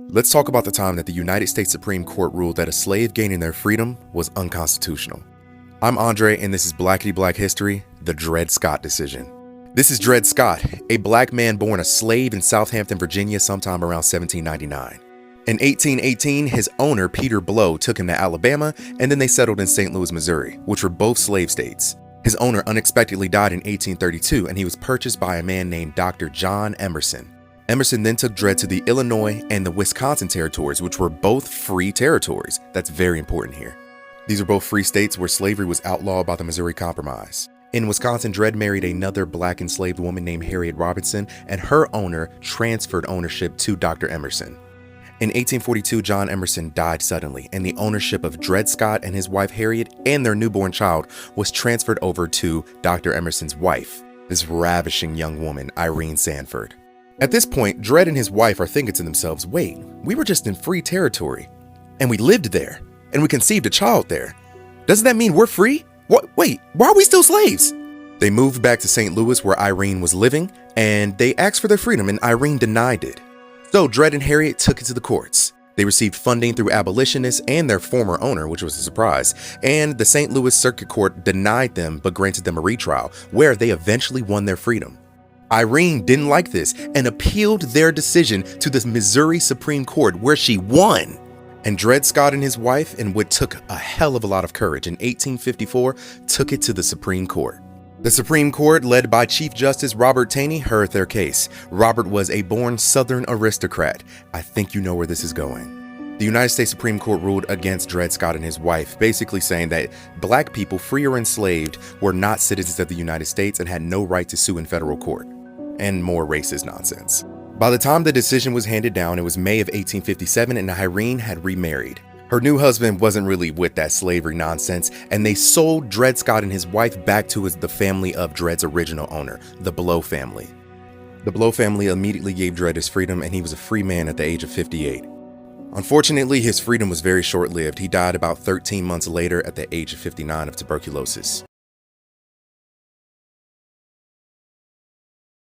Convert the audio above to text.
Let's talk about the time that the United States Supreme Court ruled that a slave gaining their freedom was unconstitutional. I'm Andre, and this is Blackity Black History, the Dred Scott decision. This is Dred Scott, a black man born a slave in Southampton, Virginia sometime around 1799. In 1818, his owner, Peter Blow, took him to Alabama, and then they settled in St. Louis, Missouri, which were both slave states. His owner unexpectedly died in 1832, and he was purchased by a man named Dr. John Emerson. Emerson then took Dred to the Illinois and the Wisconsin territories, which were both free territories. That's very important here. These are both free states where slavery was outlawed by the Missouri Compromise. In Wisconsin, Dred married another black enslaved woman named Harriet Robinson, and her owner transferred ownership to Dr. Emerson. In 1842, John Emerson died suddenly, and the ownership of Dred Scott and his wife Harriet and their newborn child was transferred over to Dr. Emerson's wife, this ravishing young woman, Irene Sanford. At this point, Dred and his wife are thinking to themselves, wait, we were just in free territory, and we lived there, and we conceived a child there. Doesn't that mean we're free? What? Wait, why are we still slaves? They moved back to St. Louis where Irene was living, and they asked for their freedom, and Irene denied it. So Dred and Harriet took it to the courts. They received funding through abolitionists and their former owner, which was a surprise, and the St. Louis Circuit Court denied them but granted them a retrial, where they eventually won their freedom. Irene didn't like this and appealed their decision to the Missouri Supreme Court, where she won. And Dred Scott and his wife, in what took a hell of a lot of courage, in 1854, took it to the Supreme Court. The Supreme Court, led by Chief Justice Robert Taney, heard their case. Robert was a born Southern aristocrat. I think you know where this is going. The United States Supreme Court ruled against Dred Scott and his wife, basically saying that black people, free or enslaved, were not citizens of the United States and had no right to sue in federal court. And more racist nonsense. By the time the decision was handed down, it was May of 1857, and Irene had remarried. Her new husband wasn't really with that slavery nonsense, and they sold Dred Scott and his wife back to the family of Dred's original owner, the Blow family. The Blow family immediately gave Dred his freedom, and he was a free man at the age of 58. Unfortunately, his freedom was very short-lived. He died about 13 months later at the age of 59 of tuberculosis.